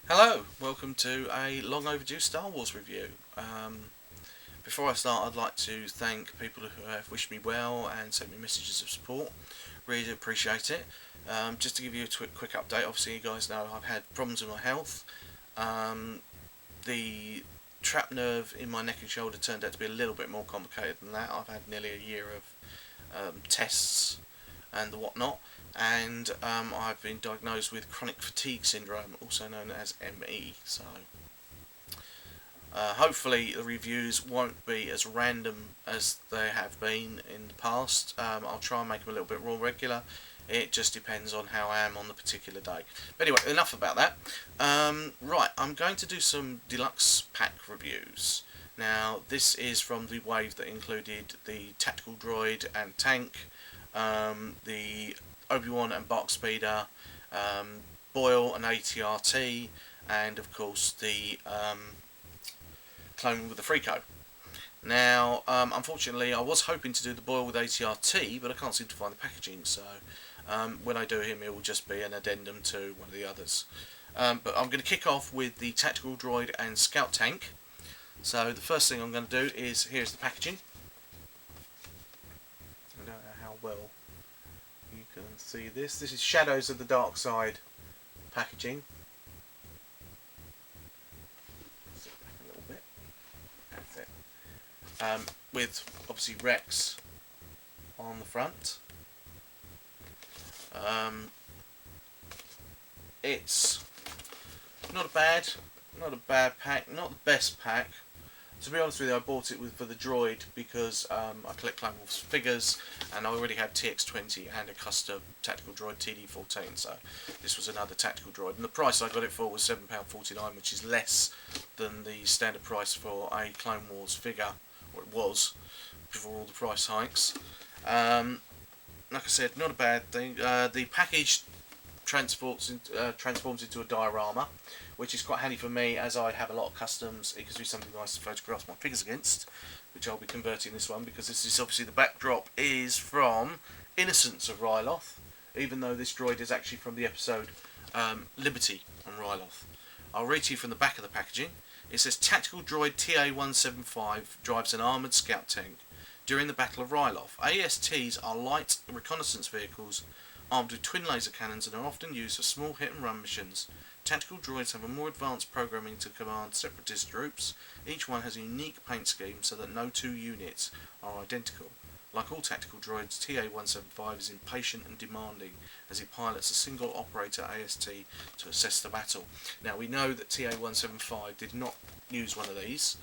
Hello, welcome to a long overdue Star Wars review. Before I start, I'd like to thank people who have wished me well and sent me messages of support. Really do appreciate it. Just to give you a quick update, obviously, you guys know I've had problems with my health. Um, the trap nerve in my neck and shoulder turned out to be a little bit more complicated than that. I've had nearly a year of tests and the whatnot, and I've been diagnosed with chronic fatigue syndrome, also known as ME. So hopefully the reviews won't be as random as they have been in the past. I'll try and make them a little bit more regular. It just depends on how I am on the particular day. But anyway, enough about that. Right, I'm going to do some Deluxe Pack reviews. Now, this is from the wave that included the Tactical Droid and Tank, the Obi-Wan and Bark Speeder, Boyle and ATRT, and of course the clone with the Freako. Now, unfortunately, I was hoping to do the Boyle with ATRT, but I can't seem to find the packaging, so when I do him, it will just be an addendum to one of the others. But I'm going to kick off with the Tactical Droid and Scout Tank. So the first thing I'm going to do is, here's the packaging. I don't know how well you can see this. This is Shadows of the Dark Side packaging. Sit back a little bit. That's it. With obviously Rex on the front. It's not a bad pack, not the best pack. To be honest with you, I bought it for the Droid because I collect Clone Wars figures, and I already had TX20 and a custom Tactical Droid TD14, so this was another Tactical Droid. And the price I got it for was £7.49, which is less than the standard price for a Clone Wars figure, or it was, before all the price hikes. Like I said, not a bad thing. The package transforms into a diorama, which is quite handy for me as I have a lot of customs. It gives me something nice to photograph my figures against, which I'll be converting this one, because this is obviously the backdrop is from Innocence of Ryloth, even though this droid is actually from the episode Liberty on Ryloth. I'll read to you from the back of the packaging. It says Tactical Droid TA-175 drives an armoured scout tank during the Battle of Ryloth. ASTs are light reconnaissance vehicles armed with twin laser cannons and are often used for small hit-and-run missions. Tactical droids have a more advanced programming to command separatist troops. Each one has a unique paint scheme so that no two units are identical. Like all tactical droids, TA-175 is impatient and demanding as he pilots a single operator AST to assess the battle. Now, we know that TA-175 did not use one of these.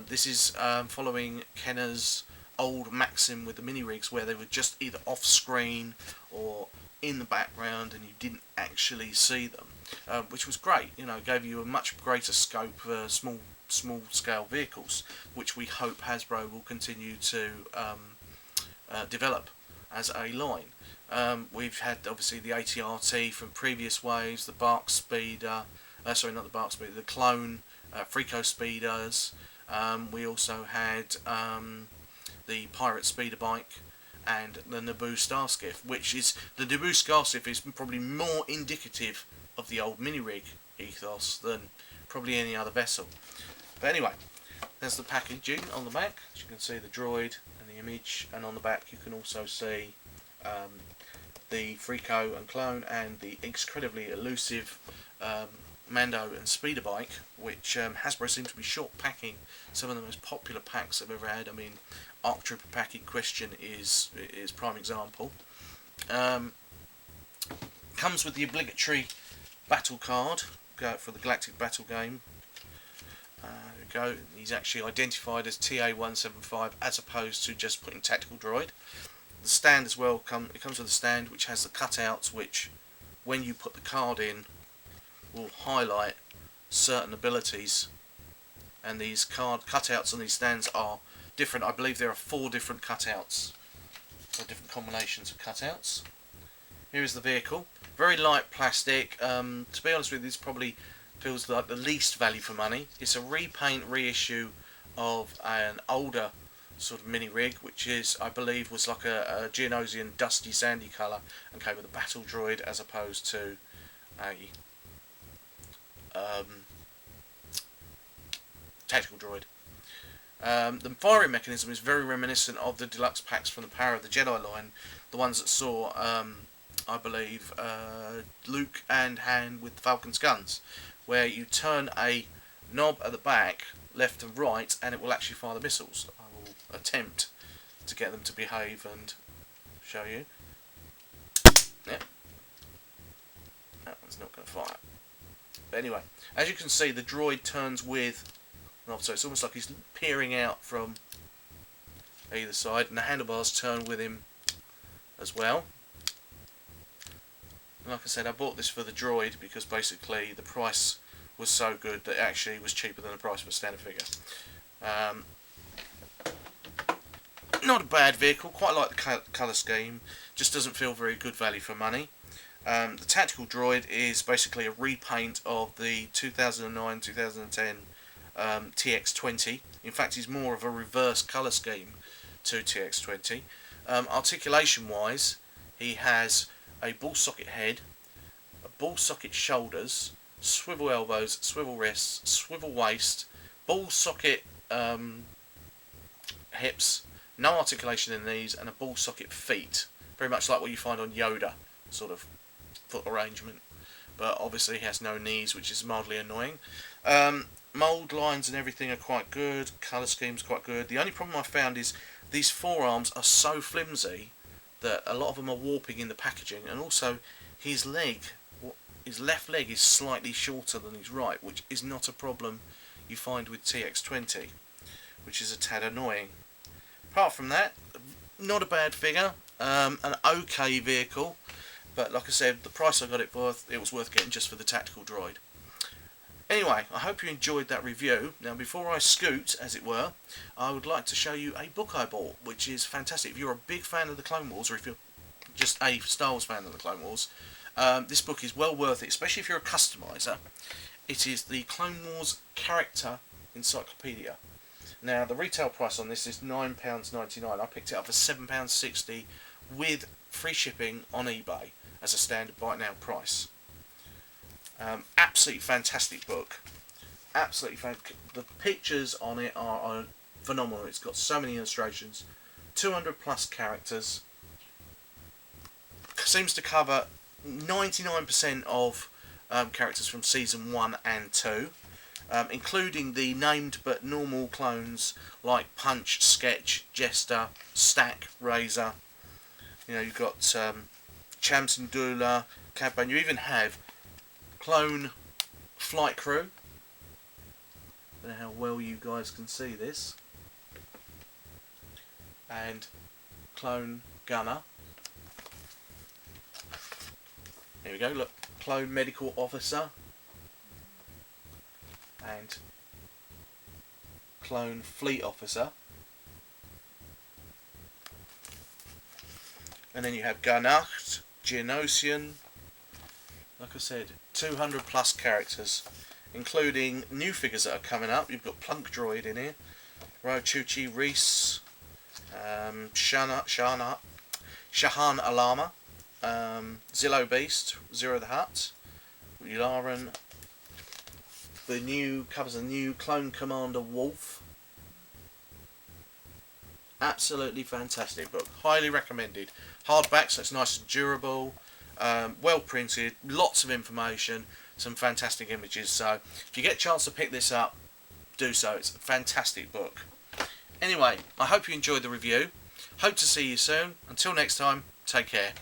This is following Kenner's old maxim with the mini-rigs, where they were just either off-screen or in the background and you didn't actually see them, which was great. You know, gave you a much greater scope for small scale vehicles, which we hope Hasbro will continue to develop as a line. We've had obviously the ATRT from previous waves, the Bark Speeder, sorry, not the Bark Speeder, the clone Freako Speeders. We also had the Pirate Speeder Bike and the Naboo Starskiff, which is, the Naboo Starskiff is probably more indicative of the old mini-rig ethos than probably any other vessel. But anyway, there's the packaging on the back. As you can see the droid and the image, and on the back you can also see the Freako and clone and the incredibly elusive Mando and Speeder Bike, which Hasbro seems to be short packing some of the most popular packs I've ever had. I mean, Arc Trooper pack in question is prime example. Comes with the obligatory battle card for the Galactic Battle game. There we go. He's actually identified as TA-175 as opposed to just putting Tactical Droid. The stand as well, it comes with a stand which has the cutouts, which when you put the card in will highlight certain abilities, and these cutouts on these stands are different. I believe there are 4 different cutouts, or different combinations of cutouts. Here is the vehicle. Very light plastic. To be honest with you, this probably feels like the least value for money. It's a repaint reissue of an older sort of mini rig, which is, I believe, was like a Geonosian dusty sandy colour and came with a battle droid as opposed to a tactical droid. The firing mechanism is very reminiscent of the deluxe packs from the Power of the Jedi line, the ones that saw, I believe, Luke and Han with the Falcon's guns, where you turn a knob at the back, left and right, and it will actually fire the missiles. I will attempt to get them to behave and show you. Yep. That one's not going to fire. But anyway, as you can see, the droid turns with, so it's almost like he's peering out from either side, and the handlebars turn with him as well. And like I said, I bought this for the droid because basically the price was so good that it actually was cheaper than the price of a standard figure. Not a bad vehicle, quite like the colour scheme, just doesn't feel very good value for money. The tactical droid is basically a repaint of the 2009-2010 TX20. In fact, he's more of a reverse colour scheme to TX20. Articulation wise, he has a ball socket head, a ball socket shoulders, swivel elbows, swivel wrists, swivel waist, ball socket hips, no articulation in these, and a ball socket feet. Very much like what you find on Yoda, sort of foot arrangement. But obviously he has no knees, which is mildly annoying. Mould lines and everything are quite good, colour scheme's quite good. The only problem I found is these forearms are so flimsy that a lot of them are warping in the packaging, and also his left leg is slightly shorter than his right, which is not a problem you find with TX20, which is a tad annoying. Apart from that, not a bad figure, an okay vehicle, but like I said, the price I got it for, it was worth getting just for the tactical droid. Anyway, I hope you enjoyed that review. Now, before I scoot, as it were, I would like to show you a book I bought, which is fantastic. If you're a big fan of the Clone Wars, or if you're just a Star Wars fan of the Clone Wars, this book is well worth it, especially if you're a customiser. It is the Clone Wars Character Encyclopedia. Now, the retail price on this is £9.99. I picked it up for £7.60 with free shipping on eBay as a standard buy now price. Absolutely fantastic book. Absolutely fantastic. The pictures on it are phenomenal. It's got so many illustrations, 200 plus characters. Seems to cover 99% of characters from season 1 and 2. Including the named but normal clones like Punch, Sketch, Jester, Stack, Razor. You know, you've got Cham Syndulla, Cad Bane. You even have clone flight crew. I don't know how well you guys can see this. And clone gunner. There we go, look, clone medical officer. And clone fleet officer. And then you have Garnacht, Geonosian. Like I said, 200 plus characters, including new figures that are coming up. You've got Plunk Droid in here, Rochuchi, Reese, Shahan Alama, Zillo Beast, Zero the Hutt, Yularen. The new covers a new Clone Commander Wolf. Absolutely fantastic book. Highly recommended. Hardback, so it's nice and durable. Well printed. Lots of information. Some fantastic images. So if you get a chance to pick this up, do so. It's a fantastic book. Anyway, I hope you enjoyed the review. Hope to see you soon. Until next time, take care.